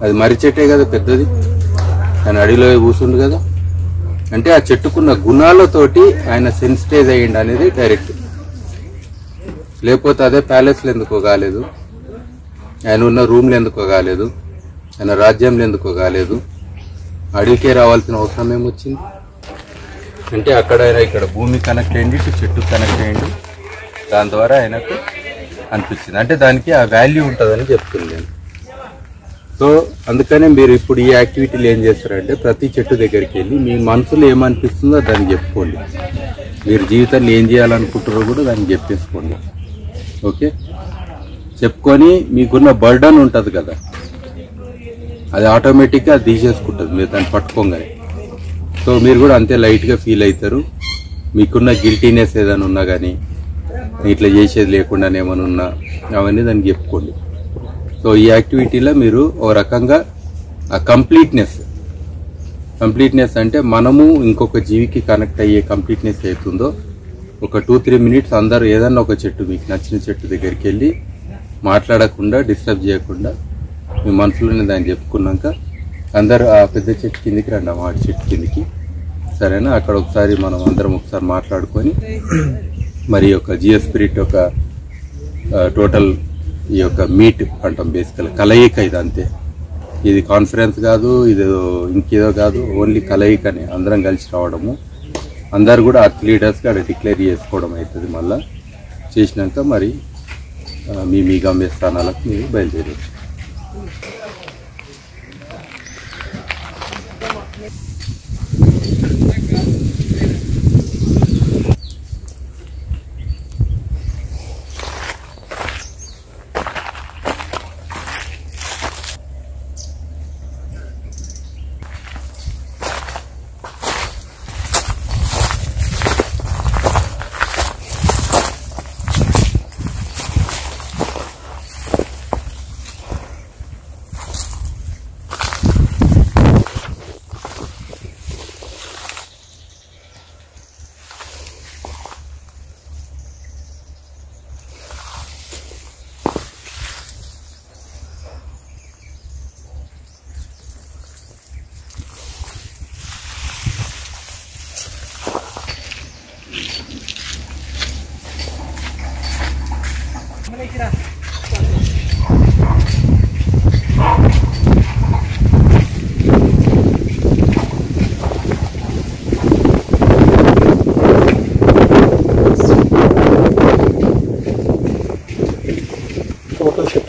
అది మర్రి చెట్టే కదా పెద్దది, ఆయన అడిలో కూర్చుండు కదా. అంటే ఆ చెట్టుకున్న గుణాలతోటి ఆయన సెన్సిటైజ్ అయ్యిండు అనేది డైరెక్ట్. లేకపోతే అదే ప్యాలెస్లు ఎందుకో కాలేదు, ఆయన ఉన్న రూమ్లు ఎందుకో కాలేదు, ఆయన రాజ్యంలో ఎందుకో కాలేదు, అడవికే రావాల్సిన అవసరం ఏమొచ్చింది అంటే అక్కడ ఆయన ఇక్కడ భూమి కనెక్ట్ అయ్యింది, చెట్టు కనెక్ట్ అయ్యింది. దాని ద్వారా ఆయనకు అనిపించింది. అంటే దానికి ఆ వాల్యూ ఉంటుందని చెప్తుంది నేను. సో అందుకనే మీరు ఇప్పుడు ఈ యాక్టివిటీలు ఏం చేస్తారంటే ప్రతి చెట్టు దగ్గరికి వెళ్ళి మీ మనసులో ఏమనిపిస్తుందో దాన్ని చెప్పుకోండి. మీరు జీవితంలో ఏం చేయాలనుకుంటారో కూడా దాన్ని చెప్పేసుకోండి. ఓకే, చెప్పుకొని మీకున్న బర్డన్ ఉంటుంది కదా అది ఆటోమేటిక్గా తీసేసుకుంటుంది మీరు దాన్ని పట్టుకోగానే. సో మీరు కూడా అంతే లైట్గా ఫీల్ అవుతారు. మీకున్న గిల్టీనెస్ ఏదైనా ఉన్నా కానీ ఇట్లా చేసేది లేకుండానే ఏమైనా ఉన్నా అవన్నీ దానికి చెప్పుకోండి. సో ఈ యాక్టివిటీలో మీరు ఓ రకంగా ఆ కంప్లీట్నెస్ అంటే మనము ఇంకొక జీవికి కనెక్ట్ అయ్యే కంప్లీట్నెస్ అవుతుందో ఒక 2-3 మినిట్స్ అందరూ ఏదన్నా ఒక చెట్టు మీకు నచ్చిన చెట్టు దగ్గరికి వెళ్ళి మాట్లాడకుండా డిస్టర్బ్ చేయకుండా మీ మనసులోనే దాన్ని చెప్పుకున్నాక అందరూ ఆ పెద్ద చెట్టు కిందికి రండి, ఆ మాడి చెట్టు కిందికి. సరేనా? అక్కడ ఒకసారి మనం అందరం ఒకసారి మాట్లాడుకొని మరి యొక్క జియో స్పిరిట్ యొక్క టోటల్ ఈ యొక్క మీట్ అంటాం బేసికల్ కలయిక. ఇది అంతే, ఇది కాన్ఫరెన్స్ కాదు, ఇది ఇంకేదో కాదు, ఓన్లీ కలయికనే. అందరం కలిసి రావడము, అందరు కూడా అర్త్ లీడర్స్గా అక్కడ డిక్లేర్ చేసుకోవడం అవుతుంది. మళ్ళీ చేసినాక మరి మీ గమ్యస్థానాలకు మీరు బయలుదేరవచ్చు.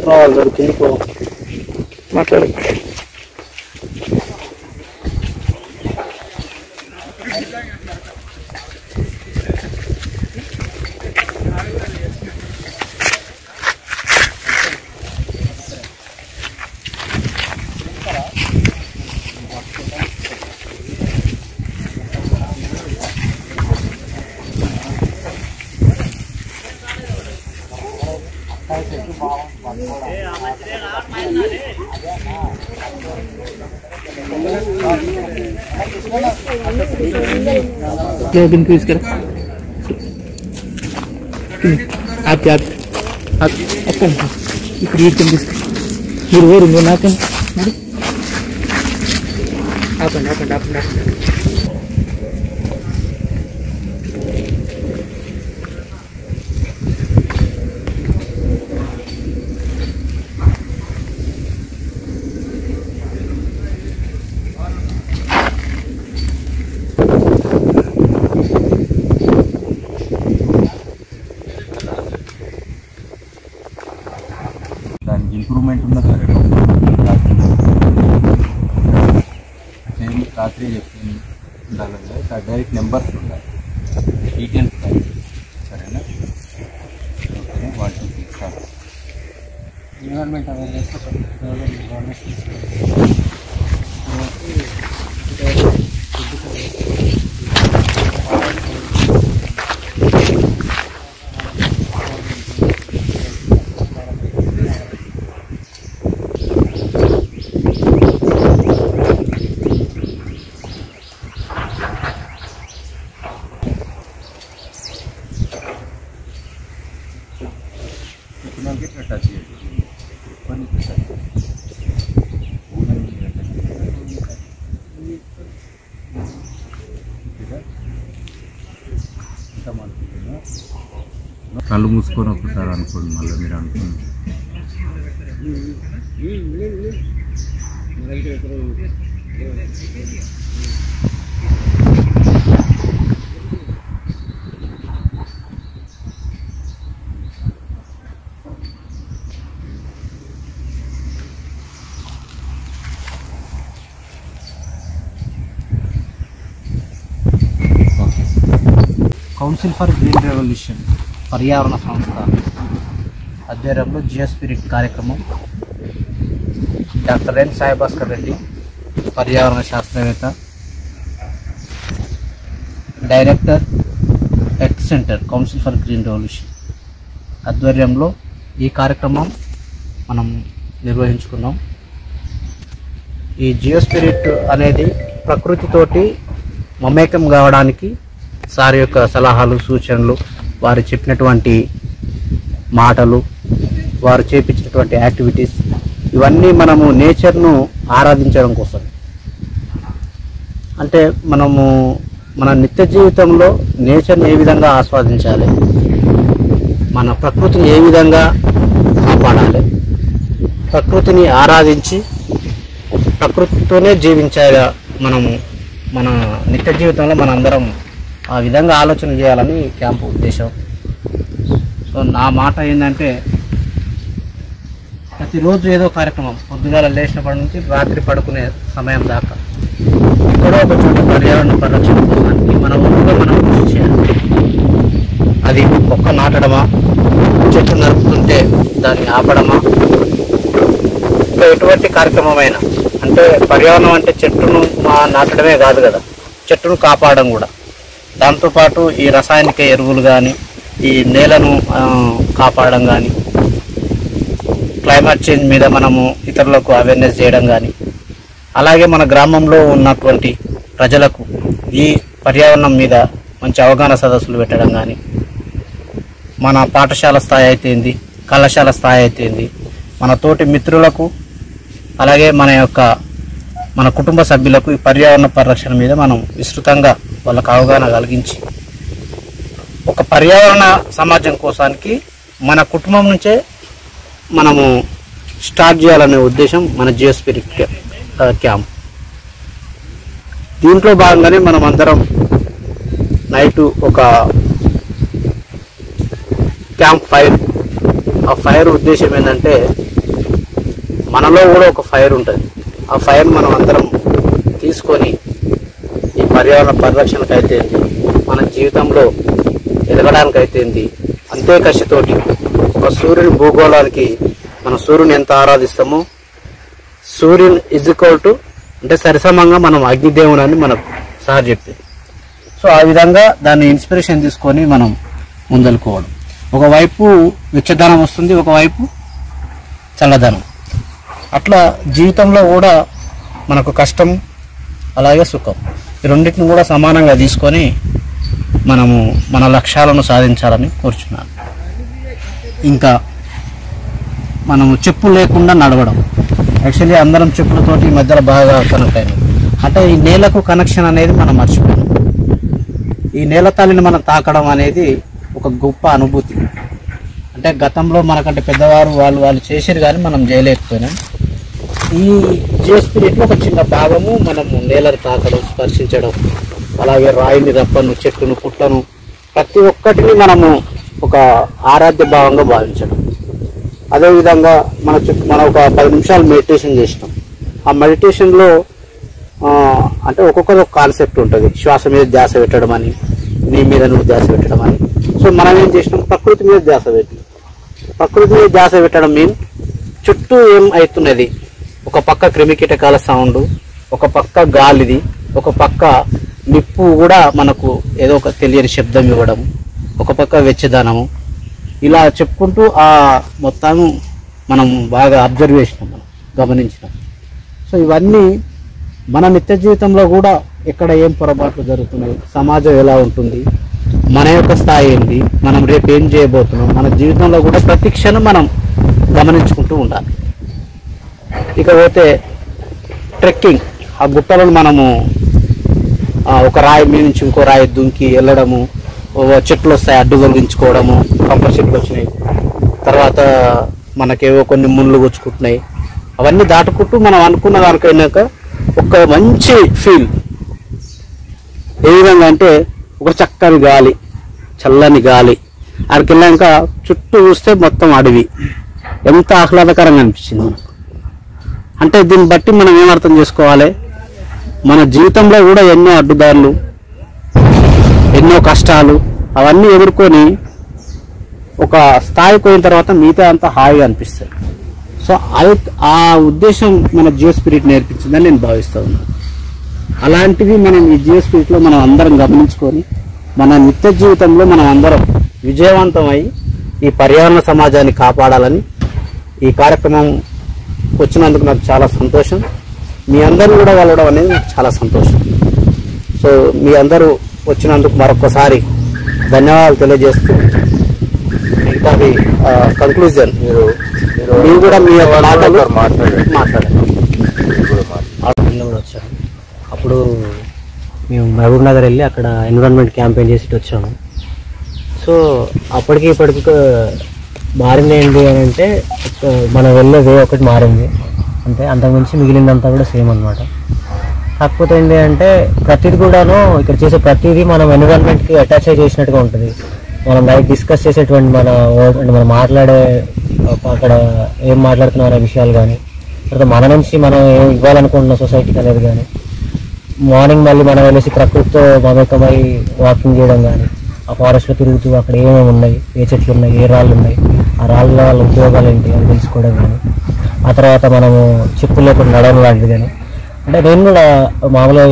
రావాలి కిందికి మాట్లాడు. इंक्रीज कर आप क्रिएट कर మీరు వేరు నువ్వు నాకండి మరి ఆపండి దానికి ఇంప్రూవ్మెంట్ ఉన్న సరే సేమ్ రాత్రి చెప్పింది ఉండాలి కదా, డైరెక్ట్ నెంబర్స్ ఉండాలి, డీటెయిల్స్ కాదు. సరేనా? Okay, 1 2 3 start. Environment awareness touch చేయండి. కళ్ళు మూసుకొని ఒకసారి అనుకోండి, మళ్ళీ మీరు అనుకోండి. కౌన్సిల్ ఫర్ గ్రీన్ రెవల్యూషన్ పర్యావరణ సంస్థ ఆధ్వర్యంలో జియో స్పిరిట్ కార్యక్రమం డాక్టర్ ఎన్ సాయిభాస్కర్ రెడ్డి పర్యావరణ శాస్త్రవేత్త, director earth centre council for green revolution ఆధ్వర్యంలో ఈ కార్యక్రమం మనం నిర్వహించుకున్నాం. ఈ జియో స్పిరిట్ అనేది ప్రకృతితోటి మమేకం కావడానికి సార్ యొక్క సలహాలు సూచనలు, వారు చెప్పినటువంటి మాటలు, వారు చేపించినటువంటి యాక్టివిటీస్, ఇవన్నీ మనము నేచర్ను ఆరాధించడం కోసం. అంటే మనము మన నిత్య జీవితంలో నేచర్ని ఏ విధంగా ఆస్వాదించాలి, మన ప్రకృతిని ఏ విధంగా కాపాడాలి, ప్రకృతిని ఆరాధించి ప్రకృతితోనే జీవించాలి మనము మన నిత్య జీవితంలో మనందరం ఆ విధంగా ఆలోచన చేయాలని క్యాంపు ఉద్దేశం. సో నా మాట ఏంటంటే ప్రతిరోజు ఏదో కార్యక్రమం, పొద్దుగాల లేచినప్పటి నుంచి రాత్రి పడుకునే సమయం దాకా ఎక్కడో ఒక చోట పర్యావరణ పరిరక్షణ కోసానికి మన ఊళ్ళో మనం కృషి చేయాలి. అది మొక్క నాటడమా, చెట్టు నరుకుతుంటే దాన్ని ఆపడమా, ఇంకా ఎటువంటి కార్యక్రమమైనా, అంటే పర్యావరణం అంటే చెట్టును నాటడమే కాదు కదా, చెట్టును కాపాడడం కూడా. దాంతోపాటు ఈ రసాయనిక ఎరువులు కానీ, ఈ నేలను కాపాడడం కానీ, క్లైమేట్ చేంజ్ మీద మనము ఇతరులకు అవేర్నెస్ చేయడం కానీ, అలాగే మన గ్రామంలో ఉన్నటువంటి ప్రజలకు ఈ పర్యావరణం మీద మంచి అవగాహన సదస్సులు పెట్టడం కానీ, మన పాఠశాల స్థాయి అయితేంది, కళాశాల స్థాయి అయితేంది, మన తోటి మిత్రులకు, అలాగే మన కుటుంబ సభ్యులకు ఈ పర్యావరణ పరిరక్షణ మీద మనం విస్తృతంగా వాళ్ళకు అవగాహన కలిగించి ఒక పర్యావరణ సమాజం కోసానికి మన కుటుంబం నుంచే మనము స్టార్ట్ చేయాలనే ఉద్దేశం మన జియో స్పిరిట్ క్యాంప్. దీంట్లో భాగంగానే మనం అందరం నైటు ఒక క్యాంప్ ఫైర్, ఆ ఫైర్ ఉద్దేశం ఏంటంటే మనలో కూడా ఒక ఫైర్ ఉంటుంది. ఆ ఫైర్ మనం అందరం తీసుకొని ఈ పర్యావరణ పరిరక్షణకు అయితే మన జీవితంలో ఎదగడానికి అయితే అంతే కసితోటి ఒక సూర్యుని భూగోళానికి మనం సూర్యుని ఎంత ఆరాధిస్తామో సూర్యుని ఈక్వల్ టు అంటే సరిసమంగా మనం అగ్నిదేవుని అని మనకు సార్ చెప్పింది. సో ఆ విధంగా దాన్ని ఇన్స్పిరేషన్ తీసుకొని మనం ముందలుకోవడం. ఒకవైపు వెచ్చదనం వస్తుంది, ఒకవైపు చల్లదనం. అట్లా జీవితంలో కూడా మనకు కష్టం అలాగే సుఖం ఈ రెండింటిని కూడా సమానంగా తీసుకొని మనము మన లక్ష్యాలను సాధించాలని కోరుచున్నాను. ఇంకా మనము చెప్పులు లేకుండా నడవడం. యాక్చువల్లీ అందరం చెప్పులతోటి ఈ మధ్యలో బాగా కనెక్ట్ అయినాం. అంటే ఈ నేలకు కనెక్షన్ అనేది మనం మర్చిపోయాం. ఈ నేల తల్లిని మనం తాకడం అనేది ఒక గొప్ప అనుభూతి. అంటే గతంలో మనకంటే పెద్దవారు వాళ్ళు చేసారు కానీ మనం చేయలేకపోయినాం. ఈ జియో స్పిరిట్లో ఒక చిన్న భాగము మనము నేలను తాకడం, స్పర్శించడం, అలాగే రాయిని, రప్పను, చెట్టును, పుట్లను ప్రతి ఒక్కటిని మనము ఒక ఆరాధ్య భావంగా భావించడం. అదేవిధంగా మనం ఒక 10 నిమిషాలు మెడిటేషన్ చేసినాం. ఆ మెడిటేషన్లో అంటే ఒక్కొక్కరు ఒక కాన్సెప్ట్ ఉంటుంది. శ్వాస మీద ధ్యాస పెట్టడం అని, నీ మీద నువ్వు ధ్యాస పెట్టడం అని. సో మనం ఏం చేసినాం, ప్రకృతి మీద ధ్యాస పెట్టి ప్రకృతి మీద ధ్యాస పెట్టడం మీన్ చుట్టూ ఏం అవుతున్నది, ఒక పక్క క్రిమికీటకాల సౌండ్, ఒక పక్క గాలిది, ఒక పక్క నిప్పు కూడా మనకు ఏదో ఒక తెలియని శబ్దం ఇవ్వడం, ఒక పక్క వెచ్చదనము, ఇలా చెప్పుకుంటూ ఆ మొత్తం మనం బాగా అబ్జర్వ్ చేసినాం, మనం గమనించినాం. సో ఇవన్నీ మన నిత్య జీవితంలో కూడా ఎక్కడ ఏం పొరపాట్లు జరుగుతున్నాయి, సమాజం ఎలా ఉంటుంది, మన యొక్క స్థాయి ఏంటి, మనం రేపు ఏం చేయబోతున్నాం, మన జీవితంలో కూడా ప్రతి క్షణం మనం గమనించుకుంటూ ఉండాలి. ఇకపోతే ట్రెక్కింగ్, ఆ గుట్టలను మనము ఒక రాయి మీద నుంచి ఇంకో రాయి దుంకి వెళ్ళడము, చెట్లు వస్తాయి అడ్డు తొలగించుకోవడము, కంప చెట్లు వచ్చినాయి, తర్వాత మనకేవో కొన్ని ముళ్ళు గుచ్చుకుంటున్నాయి, అవన్నీ దాటుకుంటూ మనం అనుకున్న దానికైనాక ఒక మంచి ఫీల్ ఏ విధంగా అంటే ఒక చక్కని గాలి, చల్లని గాలి, అక్కడికి వెళ్ళాక చుట్టూ చూస్తే మొత్తం అడవి, ఎంత ఆహ్లాదకరంగా అనిపించింది. అంటే దీన్ని బట్టి మనం ఏమర్థం చేసుకోవాలి, మన జీవితంలో కూడా ఎన్నో అడ్డుదారులు, ఎన్నో కష్టాలు అవన్నీ ఎదుర్కొని ఒక స్థాయికి పోయిన తర్వాత మిగతా అంతా హాయిగా అనిపిస్తాయి. సో ఆ ఉద్దేశం మన జియో స్పిరిట్ నేర్పించిందని నేను భావిస్తూ ఉన్నాను. అలాంటివి మనం ఈ జియో స్పిరిట్లో మనం అందరం గమనించుకొని మన నిత్య జీవితంలో మనం అందరం విజయవంతమై ఈ పర్యావరణ సమాజాన్ని కాపాడాలని ఈ కార్యక్రమం వచ్చినందుకు నాకు చాలా సంతోషం. మీ అందరూ కూడా వెళ్ళడం అనేది నాకు చాలా సంతోషం. సో మీ అందరూ వచ్చినందుకు మరొకసారి ధన్యవాదాలు తెలియజేస్తూ మిగతాది కంక్లూజన్ మీరు కూడా మీ మాటలు మాట్లాడారు. వచ్చాను అప్పుడు మేము మహబూబ్ నగర్ వెళ్ళి అక్కడ ఎన్విరాన్మెంట్ క్యాంపెయిన్ చేసి వచ్చాము. సో అప్పటికి ఇప్పటికి మారింది ఏంటి అని అంటే మనం వెళ్ళే వే ఒకటి మారింది అంతే, అంతకుమించి మిగిలిందంతా కూడా సేమ్ అనమాట. కాకపోతే ఏంటి అంటే ప్రతిది కూడాను ఇక్కడ చేసే ప్రతిదీ మనం ఎన్విరాన్మెంట్కి అటాచ్ అయి చేసినట్టుగా ఉంటుంది. మనం నైట్ డిస్కస్ చేసేటువంటి మనం మాట్లాడే అక్కడ ఏం మాట్లాడుతున్నాం అనే విషయాలు కానీ, తర్వాత మన నుంచి మనం ఏం ఇవ్వాలనుకుంటున్న సొసైటీకి అనేది కానీ, మార్నింగ్ మళ్ళీ మనం వెళ్ళేసి ప్రకృతితో మమేకమై వాకింగ్ చేయడం కానీ, ఆ ఫారెస్ట్లో తిరుగుతూ అక్కడ ఏమేమి ఉన్నాయి, ఏ చెట్లు ఉన్నాయి, ఏ రాళ్ళు ఉన్నాయి, ఆ రాళ్ళ వాళ్ళ ఉపయోగాలు ఏంటి అని తెలుసుకోవడం కానీ, ఆ తర్వాత మనము చెప్పులు లేకుండా నడవడం లాంటిది కానీ. అంటే నేను కూడా మామూలుగా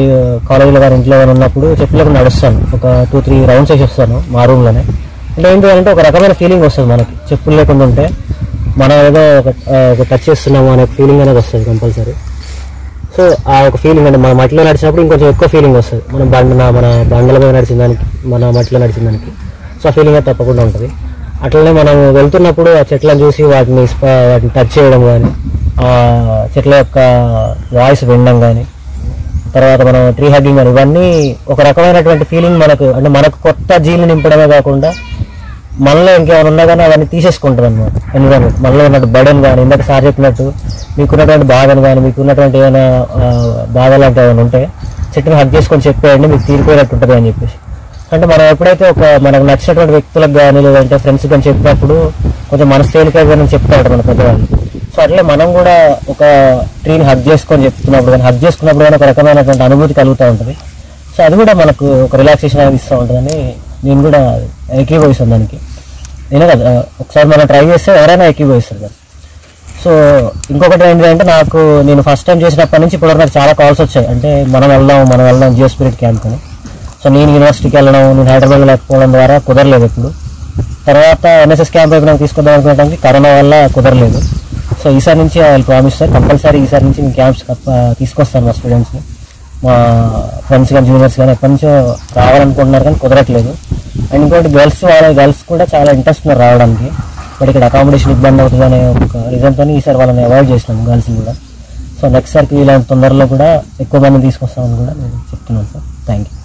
కాలేజీలో కానీ ఇంట్లో కానీ ఉన్నప్పుడు చెప్పులు లేకుండా నడుస్తాను, ఒక 2-3 రౌండ్స్ వేసి వస్తాను మా రూమ్లోనే. అంటే ఏంటి అంటే ఒక రకమైన ఫీలింగ్ వస్తుంది మనకి, చెప్పులు లేకుండా ఉంటే మనం ఏదో ఒక టచ్ చేస్తున్నాము అనే ఫీలింగ్ అనేది వస్తుంది కంపల్సరీ. సో ఆ ఒక ఫీలింగ్ అంటే మన మట్టిలో నడిచినప్పుడు ఇంకొంచెం ఎక్కువ ఫీలింగ్ వస్తుంది, మన బండల మీద నడిచిన దానికి, మన మట్టిలో నడిచిన దానికి. సో ఆ ఫీలింగ్ అయితే తప్పకుండా ఉంటుంది. అట్లనే మనం వెళ్తున్నప్పుడు ఆ చెట్లను చూసి వాటిని టచ్ చేయడం కానీ, ఆ చెట్ల యొక్క వాయిస్ వినడం కానీ, తర్వాత మనం ట్రీ హగ్గింగ్ కానీ, ఇవన్నీ ఒక రకమైనటువంటి ఫీలింగ్ మనకు. అంటే మనకు కొత్త జీలు నింపడమే కాకుండా మనలో ఇంకేమైనా ఉన్నా కానీ అవన్నీ తీసేసుకుంటుంది అనమాట ఎన్విరాన్మెంట్. మనలో ఉన్నట్టు బర్డెన్ కానీ, ఇందాక సార్ చెప్పినట్టు మీకున్నటువంటి బాధను కానీ, మీకున్నటువంటి ఏమైనా బాధ లాంటివి ఏమైనా ఉంటే చెట్టుని హగ్ చేసుకొని చెప్పేయండి, మీకు తీరిపోయినట్టు ఉంటుంది అని చెప్పేసి. అంటే మనం ఎప్పుడైతే మనకు నచ్చినటువంటి వ్యక్తులకు కానీ లేదంటే ఫ్రెండ్స్ కానీ చెప్పినప్పుడు కొంచెం మనసు తేలికగా చెప్తాడు మన పెద్దవాళ్ళు. సో అట్లే మనం కూడా ఒక ట్రీని హగ్ చేసుకొని చెప్తున్నప్పుడు కానీ హగ్ చేసుకున్నప్పుడు కానీ ఒక రకమైనటువంటి అనుభూతి కలుగుతూ ఉంటుంది. సో అది కూడా మనకు ఒక రిలాక్సేషన్ అనేది ఇస్తూ ఉంటుందని నేను కూడా ఏకీభవిస్తాను దానికి. నేనే కదా ఒకసారి మనం ట్రై చేస్తే ఎవరైనా ఏకీభవిస్తారు కదా. సో ఇంకొకటి ఏంటంటే నేను ఫస్ట్ టైం చేసినప్పటి నుంచి ఇప్పటివరకు నాకు చాలా కాల్స్ వచ్చాయి. అంటే మనం వెళ్దాం జియో స్పిరిట్ క్యాంప్ అని. సో నేను యూనివర్సిటీకి వెళ్ళడం, నేను హైదరాబాద్లో లేకపోవడం ద్వారా కుదరలేదు ఎప్పుడు. తర్వాత NSS క్యాంప్ వైపు నాకు తీసుకొద్దాం అనుకోవడానికి కరోనా వల్ల కుదరలేదు. సో ఈసారి నుంచి I will promise sir, compulsory ఈసారి నుంచి నేను క్యాంప్స్ తీసుకొస్తాను మా స్టూడెంట్స్ని. మా ఫ్రెండ్స్ కానీ జూనియర్స్ కానీ ఎప్పటి నుంచో రావాలనుకుంటున్నారు కానీ కుదరట్లేదు. అండ్ ఇంకోటి గర్ల్స్ కూడా చాలా ఇంట్రెస్ట్ ఉన్నారు రావడానికి. బట్ ఇక్కడ అకామిడేషన్ ఇబ్బంది అవుతుంది అనే ఒక రీజన్తో ఈసారి వాళ్ళని అవాయిడ్ చేసినాము గర్ల్స్ని కూడా. సో నెక్స్ట్ సార్కి ఇలాంటి తొందరలో కూడా ఎక్కువ మందిని తీసుకొస్తామని కూడా నేను చెప్తున్నాను సార్. Thank you.